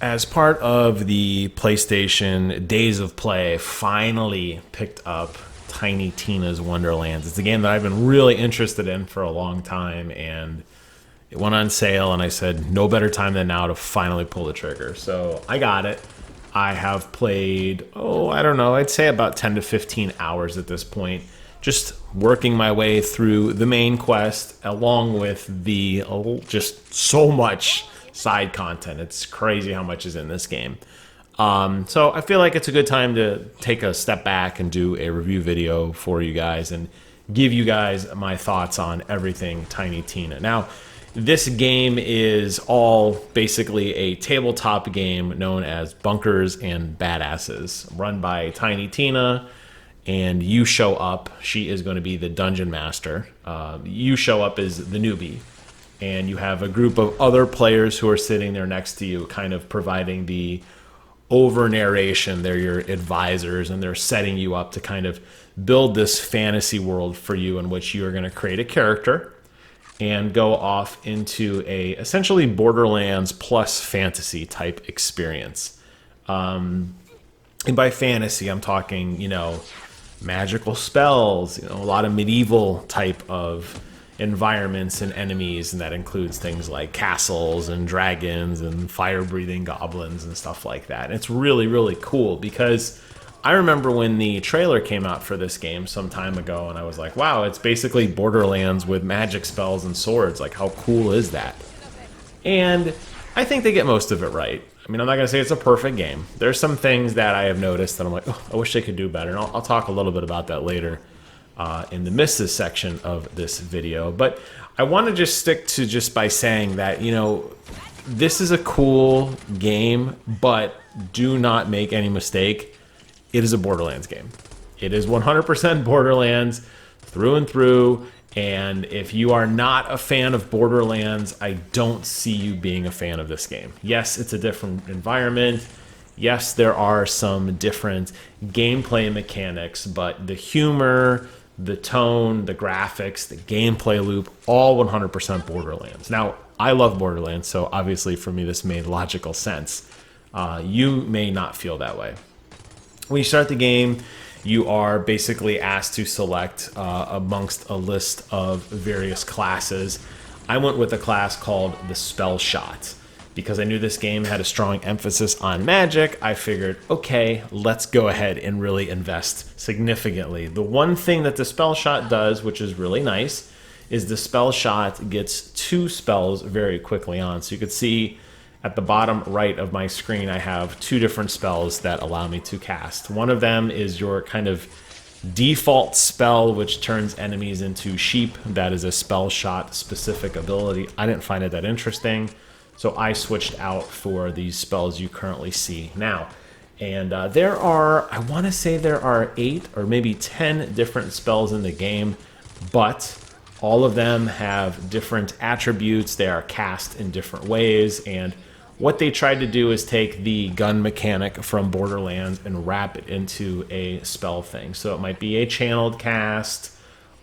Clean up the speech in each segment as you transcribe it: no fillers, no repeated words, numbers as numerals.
As part of the PlayStation Days of Play, finally picked up Tiny Tina's Wonderlands. It's a game that I've been really interested in for a long time, and it went on sale, and I said, no better time than now to finally pull the trigger. So I got it. I have played, I don't know, I'd say about 10 to 15 hours at this point, just working my way through the main quest along with the just so much side content. It's crazy how much is in this game. So I feel like it's a good time to take a step back and do a review video for you guys and give you guys my thoughts on everything Tiny Tina. Now, this game is all basically a tabletop game known as Bunkers and Badasses, run by Tiny Tina, and you show up. She is going to be the dungeon master. You show up as the newbie, and you have a group of other players who are sitting there next to you, kind of providing the over narration. They're your advisors, and they're setting you up to kind of build this fantasy world for you in which you are going to create a character and go off into a essentially Borderlands plus fantasy type experience. And by fantasy, I'm talking, magical spells, a lot of medieval type of environments and enemies, and that includes things like castles and dragons and fire-breathing goblins and stuff like that. And it's really, really cool because I remember when the trailer came out for this game some time ago, and I was like, wow, it's basically Borderlands with magic spells and swords. Like, how cool is that? And I think they get most of it right. I mean, I'm not going to say it's a perfect game. There's some things that I have noticed that I'm like, I wish they could do better. And I'll talk a little bit about that later in the misses section of this video. But I want to just stick to just by saying that, this is a cool game, but do not make any mistake. It is a Borderlands game. It is 100% Borderlands through and through. And if you are not a fan of Borderlands, I don't see you being a fan of this game. Yes, it's a different environment. Yes, there are some different gameplay mechanics, but the humor, the tone, the graphics, the gameplay loop, all 100% Borderlands. Now, I love Borderlands, so obviously for me this made logical sense. You may not feel that way. When you start the game, you are basically asked to select amongst a list of various classes. I went with a class called the Spell Shot. Because I knew this game had a strong emphasis on magic, I figured, okay, let's go ahead and really invest significantly. The one thing that the Spell Shot does, which is really nice, is the Spell Shot gets 2 spells very quickly on. So you could see at the bottom right of my screen, I have 2 different spells that allow me to cast. One of them is your kind of default spell, which turns enemies into sheep. That is a Spell Shot specific ability. I didn't find it that interesting, so I switched out for these spells you currently see now. And there are, I want to say there are 8 or maybe 10 different spells in the game, but all of them have different attributes. They are cast in different ways, and what they tried to do is take the gun mechanic from Borderlands and wrap it into a spell thing. So it might be a channeled cast,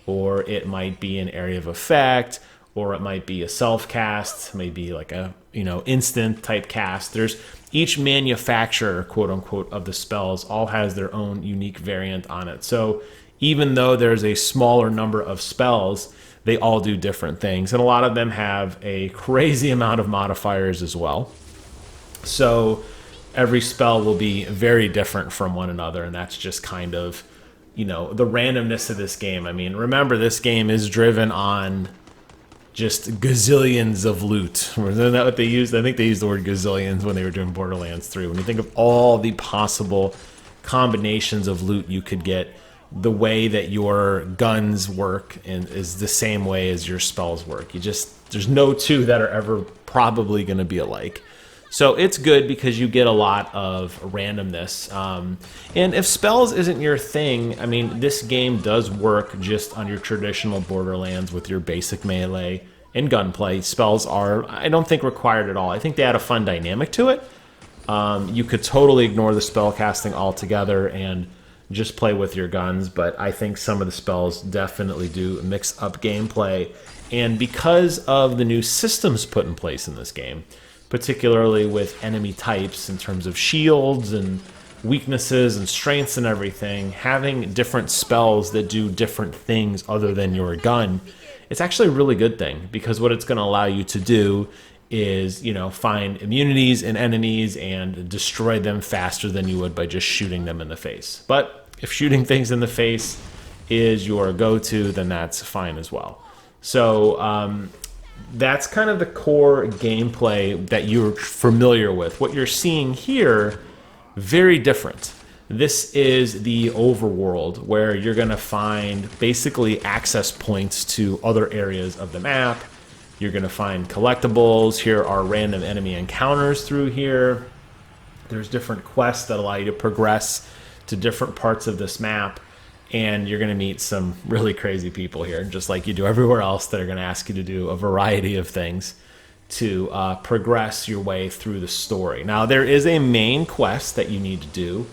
or it might be an area of effect, or it might be a self-cast, maybe like a instant type cast. There's each manufacturer, quote unquote, of the spells all has their own unique variant on it. So even though there's a smaller number of spells, they all do different things. And a lot of them have a crazy amount of modifiers as well. So every spell will be very different from one another, and that's just kind of, the randomness of this game. I mean, remember, this game is driven on just gazillions of loot. Isn't that what they used? I think they used the word gazillions when they were doing Borderlands 3. When you think of all the possible combinations of loot you could get, the way that your guns work is the same way as your spells work. There's no 2 that are ever probably going to be alike. So it's good because you get a lot of randomness. And if spells isn't your thing, I mean, this game does work just on your traditional Borderlands with your basic melee and gunplay. Spells are, I don't think, required at all. I think they add a fun dynamic to it. You could totally ignore the spell casting altogether and just play with your guns, but I think some of the spells definitely do mix up gameplay. And because of the new systems put in place in this game, particularly with enemy types in terms of shields and weaknesses and strengths and everything. Having different spells that do different things other than your gun, it's actually a really good thing, because what it's going to allow you to do is, you know, find immunities in enemies and destroy them faster than you would by just shooting them in the face. But if shooting things in the face is your go-to, then that's fine as well. So that's kind of the core gameplay that you're familiar with. What you're seeing here, very different. This is the overworld, where you're going to find basically access points to other areas of the map. You're going to find collectibles. Here are random enemy encounters through here. There's different quests that allow you to progress to different parts of this map. And you're going to meet some really crazy people here, just like you do everywhere else, that are going to ask you to do a variety of things to progress your way through the story. Now, there is a main quest that you need to do,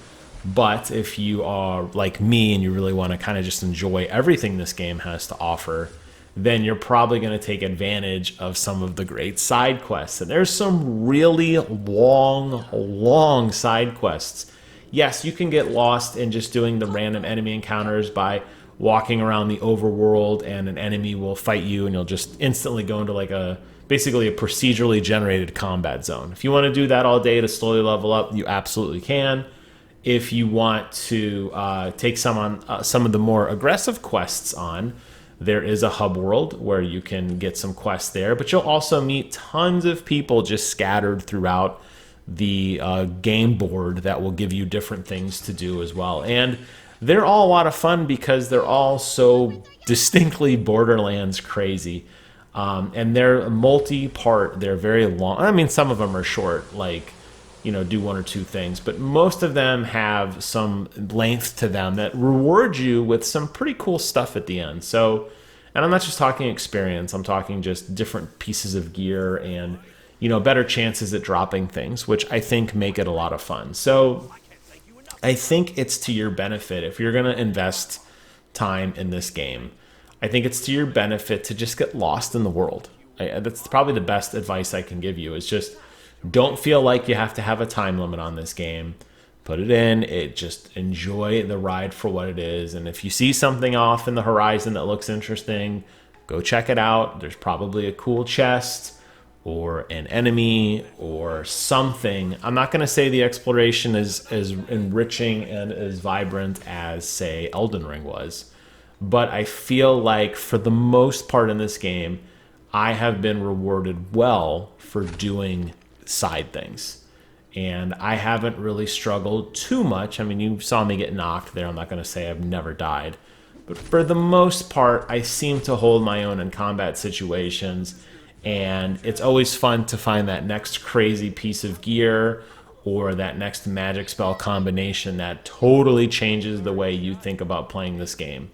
but if you are like me and you really want to kind of just enjoy everything this game has to offer, then you're probably going to take advantage of some of the great side quests. And there's some really long side quests. Yes, you can get lost in just doing the random enemy encounters by walking around the overworld, and an enemy will fight you and you'll just instantly go into like basically a procedurally generated combat zone. If you want to do that all day to slowly level up, you absolutely can. If you want to take some of the more aggressive quests on, there is a hub world where you can get some quests there, but you'll also meet tons of people just scattered throughout the game board that will give you different things to do as well. And they're all a lot of fun because they're all so distinctly Borderlands crazy. And they're multi-part. They're very long. I mean, some of them are short, like, you know, do one or two things, but most of them have some length to them that reward you with some pretty cool stuff at the end. So, and I'm not just talking experience, I'm talking just different pieces of gear and, you know, better chances at dropping things, which I think make it a lot of fun. So I think it's to your benefit if you're going to invest time in this game. I think it's to your benefit to just get lost in the world. That's probably the best advice I can give you, is just don't feel like you have to have a time limit on this game. Put it in, just enjoy the ride for what it is. And if you see something off in the horizon that looks interesting, go check it out. There's probably a cool chest or an enemy or something. I'm not going to say the exploration is as enriching and as vibrant as, say, Elden Ring was, but I feel like for the most part in this game, I have been rewarded well for doing side things. And I haven't really struggled too much. I mean, you saw me get knocked there. I'm not going to say I've never died. But for the most part, I seem to hold my own in combat situations. And it's always fun to find that next crazy piece of gear or that next magic spell combination that totally changes the way you think about playing this game.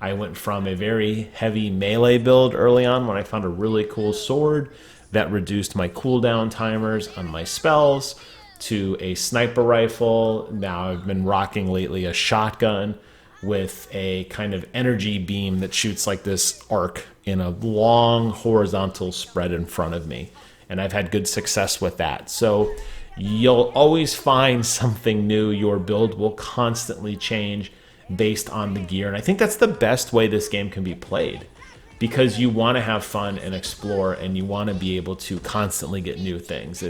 I went from a very heavy melee build early on when I found a really cool sword that reduced my cooldown timers on my spells, to a sniper rifle. Now I've been rocking lately a shotgun with a kind of energy beam that shoots like this arc in a long horizontal spread in front of me. And I've had good success with that. So you'll always find something new. Your build will constantly change based on the gear. And I think that's the best way this game can be played, because you want to have fun and explore, and you want to be able to constantly get new things.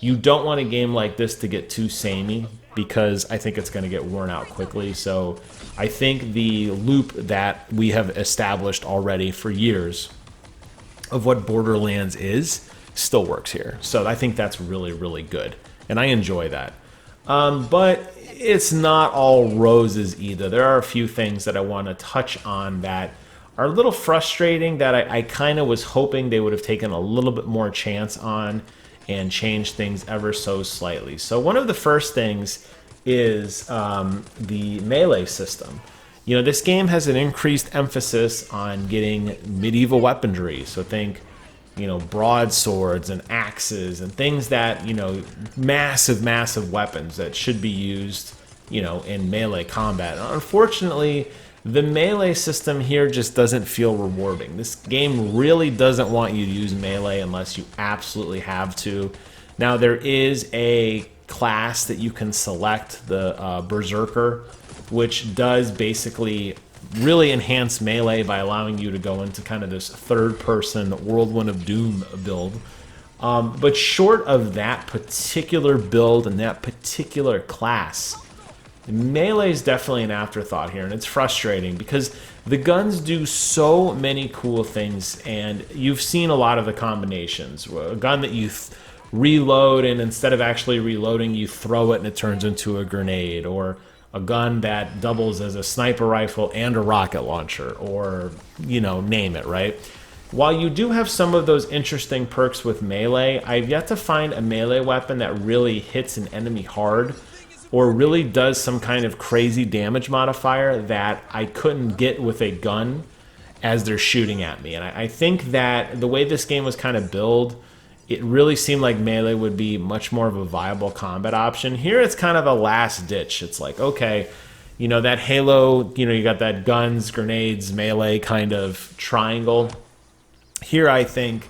You don't want a game like this to get too samey, because I think it's going to get worn out quickly. So I think the loop that we have established already for years of what Borderlands is still works here. So I think that's really, really good, and I enjoy that. But it's not all roses either. There are a few things that I want to touch on that are a little frustrating, that I kind of was hoping they would have taken a little bit more chance on and changed things ever so slightly. So one of the first things is the melee system. You know, this game has an increased emphasis on getting medieval weaponry. So think, you know, broadswords and axes and things that, you know, massive weapons that should be used, you know, in melee combat. Unfortunately, the melee system here just doesn't feel rewarding. This game really doesn't want you to use melee unless you absolutely have to. Now, there is a class that you can select, the Berserker, which does basically really enhance melee by allowing you to go into kind of this third-person Whirlwind of Doom build. But short of that particular build and that particular class, melee is definitely an afterthought here, and it's frustrating because the guns do so many cool things, and you've seen a lot of the combinations. A gun that you reload, and instead of actually reloading, you throw it and it turns into a grenade, or a gun that doubles as a sniper rifle and a rocket launcher, or, you know, name it, right? While you do have some of those interesting perks with melee, I've yet to find a melee weapon that really hits an enemy hard or really does some kind of crazy damage modifier that I couldn't get with a gun as they're shooting at me. And I think that the way this game was kind of built, it really seemed like melee would be much more of a viable combat option. Here it's kind of a last ditch. It's like, okay, you know, that Halo, you know, you got that guns, grenades, melee kind of triangle. Here I think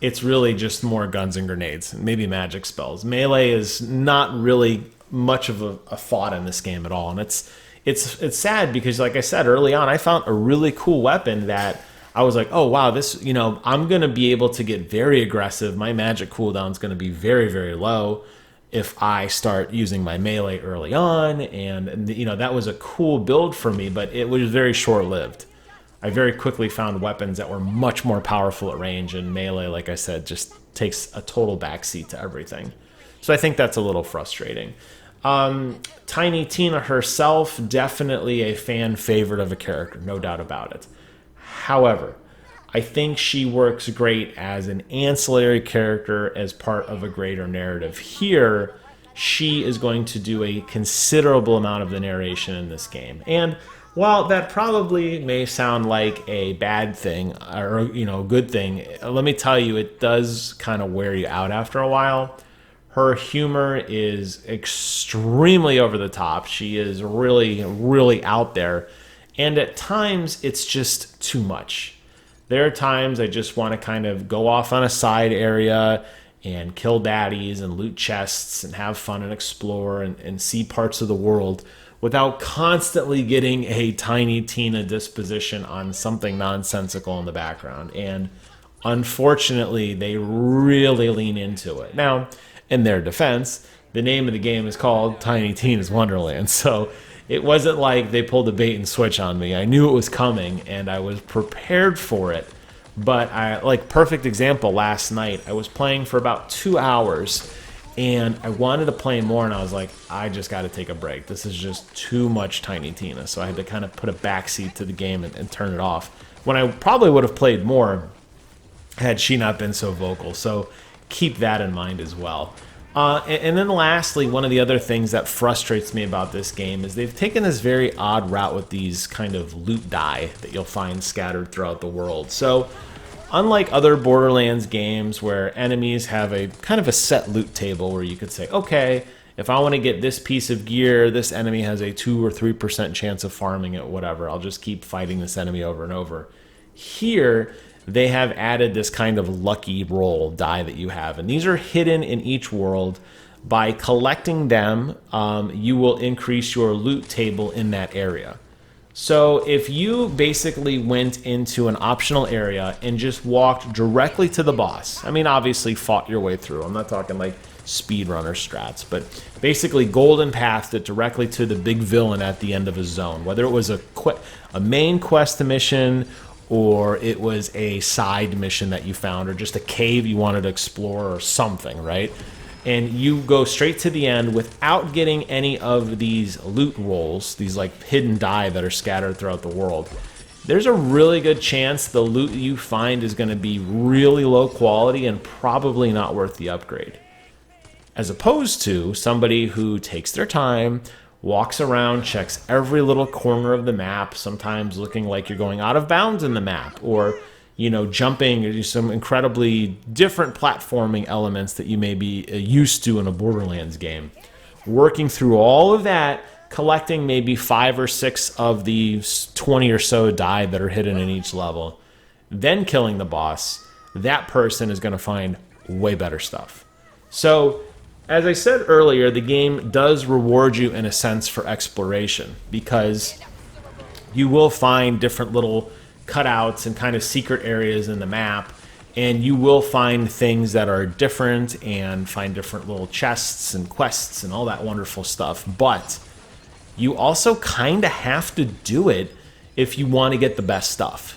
it's really just more guns and grenades, maybe magic spells. Melee is not really much of a thought in this game at all. And it's sad because, like I said early on, I found a really cool weapon that I was like, oh wow, this, you know, I'm going to be able to get very aggressive. My magic cooldown is going to be very, very low if I start using my melee early on. And, you know, that was a cool build for me, but it was very short-lived. I very quickly found weapons that were much more powerful at range, and melee, like I said, just takes a total backseat to everything. So I think that's a little frustrating. Tiny Tina herself, definitely a fan favorite of a character, no doubt about it. However, I think she works great as an ancillary character as part of a greater narrative. Here, she is going to do a considerable amount of the narration in this game. And while that probably may sound like a bad thing or, you know, a good thing, let me tell you, it does kind of wear you out after a while. Her humor is extremely over the top. She is really, really out there. And at times, it's just too much. There are times I just want to kind of go off on a side area and kill baddies and loot chests and have fun and explore and see parts of the world without constantly getting a Tiny Tina disposition on something nonsensical in the background. And unfortunately, they really lean into it. Now, in their defense, the name of the game is called Tiny Tina's Wonderlands, so it wasn't like they pulled a bait and switch on me. I knew it was coming, and I was prepared for it. But like perfect example, last night, I was playing for about 2 hours, and I wanted to play more, and I was like, I just got to take a break. This is just too much Tiny Tina, so I had to kind of put a backseat to the game and turn it off. When I probably would have played more had she not been so vocal, so keep that in mind as well. And then lastly, one of the other things that frustrates me about this game is they've taken this very odd route with these kind of loot die that you'll find scattered throughout the world. So unlike other Borderlands games where enemies have a kind of a set loot table where you could say, okay, if I want to get this piece of gear, this enemy has a 2 or 3% chance of farming it, whatever. I'll just keep fighting this enemy over and over. Here, they have added this kind of lucky roll die that you have. And these are hidden in each world. By collecting them, you will increase your loot table in that area. So if you basically went into an optional area and just walked directly to the boss, I mean, obviously fought your way through. I'm not talking like speedrunner strats, but basically golden pathed it directly to the big villain at the end of a zone, whether it was a main quest mission or it was a side mission that you found, or just a cave you wanted to explore or something, right? And you go straight to the end without getting any of these loot rolls, these like hidden die that are scattered throughout the world. There's a really good chance the loot you find is going to be really low quality and probably not worth the upgrade. As opposed to somebody who takes their time, walks around, checks every little corner of the map, sometimes looking like you're going out of bounds in the map, or, you know, jumping, or some incredibly different platforming elements that you may be used to in a Borderlands game. Working through all of that, collecting maybe 5 or 6 of the 20 or so die that are hidden in each level, then killing the boss, that person is going to find way better stuff. So, as I said earlier, the game does reward you in a sense for exploration because you will find different little cutouts and kind of secret areas in the map, and you will find things that are different and find different little chests and quests and all that wonderful stuff. But you also kind of have to do it if you want to get the best stuff.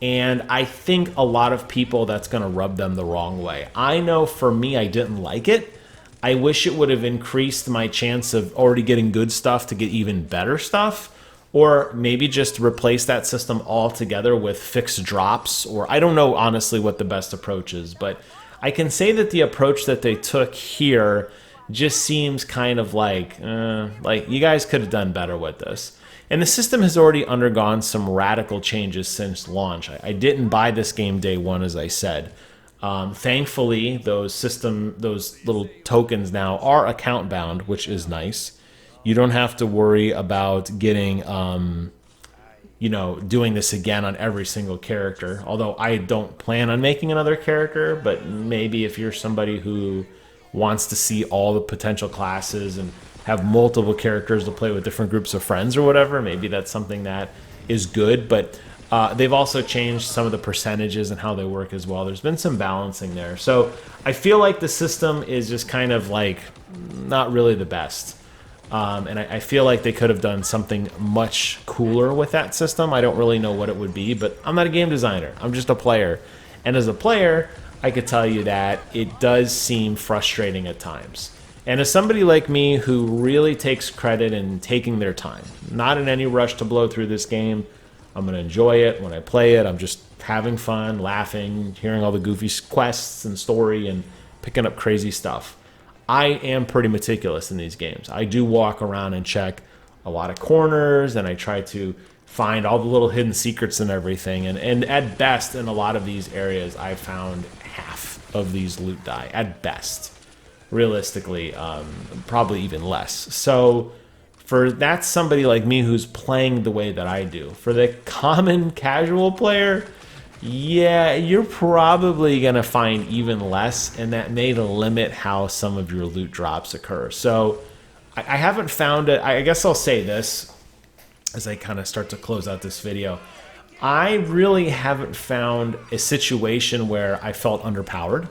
And I think a lot of people, that's going to rub them the wrong way. I know for me, I didn't like it. I wish it would have increased my chance of already getting good stuff to get even better stuff. Or maybe just replace that system altogether with fixed drops. Or I don't know, honestly, what the best approach is. But I can say that the approach that they took here just seems kind of like you guys could have done better with this. And the system has already undergone some radical changes since launch. I didn't buy this game day one, as I said. Thankfully, those little tokens now are account bound, which is nice. You don't have to worry about getting, doing this again on every single character. Although I don't plan on making another character, but maybe if you're somebody who wants to see all the potential classes and have multiple characters to play with different groups of friends or whatever, maybe that's something that is good. But they've also changed some of the percentages and how they work as well. There's been some balancing there. So I feel like the system is just kind of like not really the best. And I feel like they could have done something much cooler with that system. I don't really know what it would be, but I'm not a game designer. I'm just a player. And as a player, I could tell you that it does seem frustrating at times. And as somebody like me who really takes credit in taking their time, not in any rush to blow through this game, I'm going to enjoy it when I play it. I'm just having fun, laughing, hearing all the goofy quests and story and picking up crazy stuff. I am pretty meticulous in these games. I do walk around and check a lot of corners, and I try to find all the little hidden secrets and everything. And at best, in a lot of these areas, I found half of these loot die, at best. Realistically, probably even less. So that's somebody like me who's playing the way that I do. For the common casual player, yeah, you're probably going to find even less, and that may limit how some of your loot drops occur. So I haven't found it. I guess I'll say this as I kind of start to close out this video. I really haven't found a situation where I felt underpowered.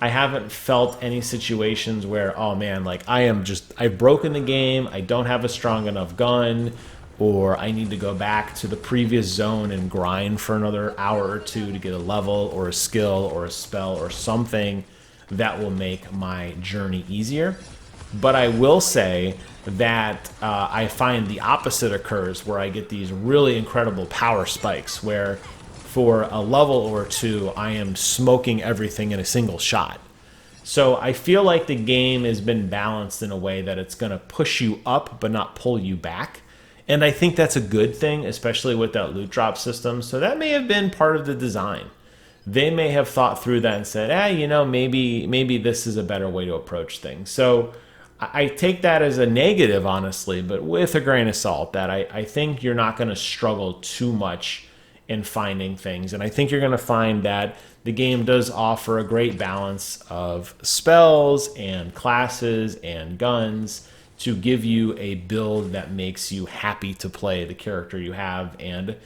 I haven't felt any situations where, oh man, like I've broken the game, I don't have a strong enough gun, or I need to go back to the previous zone and grind for another hour or two to get a level or a skill or a spell or something that will make my journey easier. But I will say that I find the opposite occurs, where I get these really incredible power spikes where for a level or two I am smoking everything in a single shot. So I feel like the game has been balanced in a way that it's going to push you up but not pull you back. And I think that's a good thing, especially with that loot drop system. So that may have been part of the design. They may have thought through that and said, maybe this is a better way to approach things. So I take that as a negative, honestly, but with a grain of salt, that I think you're not going to struggle too much in finding things. And I think you're going to find that the game does offer a great balance of spells and classes and guns to give you a build that makes you happy to play the character you have, and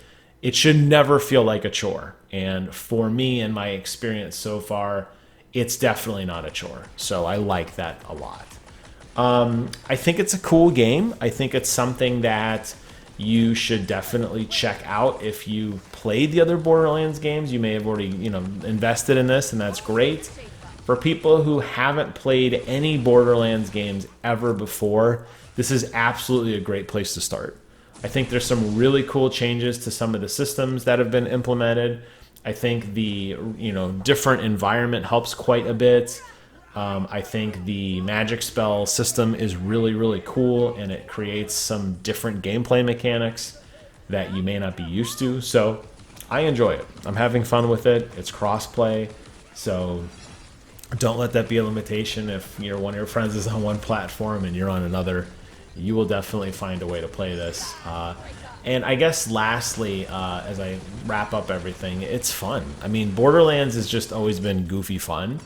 it should never feel like a chore. And for me, in my experience so far, it's definitely not a chore. So I like that a lot. I think it's a cool game. I think it's something that you should definitely check out. If you played the other Borderlands games, you may have already, invested in this, and that's great. For people who haven't played any Borderlands games ever before, this is absolutely a great place to start. I think there's some really cool changes to some of the systems that have been implemented. I think the different environment helps quite a bit. I think the magic spell system is really, really cool, and it creates some different gameplay mechanics that you may not be used to. So I enjoy it. I'm having fun with it. It's cross-play, so don't let that be a limitation. If one of your friends is on one platform and you're on another, you will definitely find a way to play this. And I guess lastly, as I wrap up everything, it's fun. I mean, Borderlands has just always been goofy fun.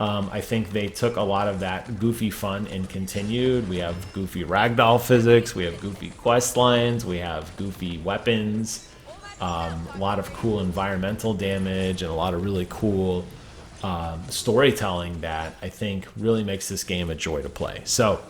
I think they took a lot of that goofy fun and continued. We have goofy ragdoll physics, we have goofy quest lines, we have goofy weapons, a lot of cool environmental damage, and a lot of really cool storytelling that I think really makes this game a joy to play. So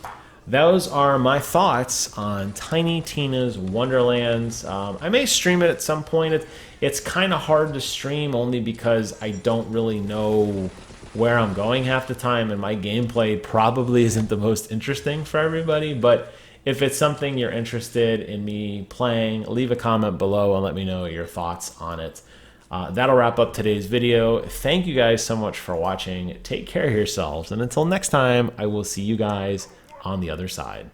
those are my thoughts on Tiny Tina's Wonderlands. I may stream it at some point. It's kind of hard to stream only because I don't really know where I'm going half the time, and my gameplay probably isn't the most interesting for everybody. But if it's something you're interested in me playing, leave a comment below and let me know your thoughts on it. That'll wrap up today's video. Thank you guys so much for watching. Take care of yourselves, and until next time, I will see you guys on the other side.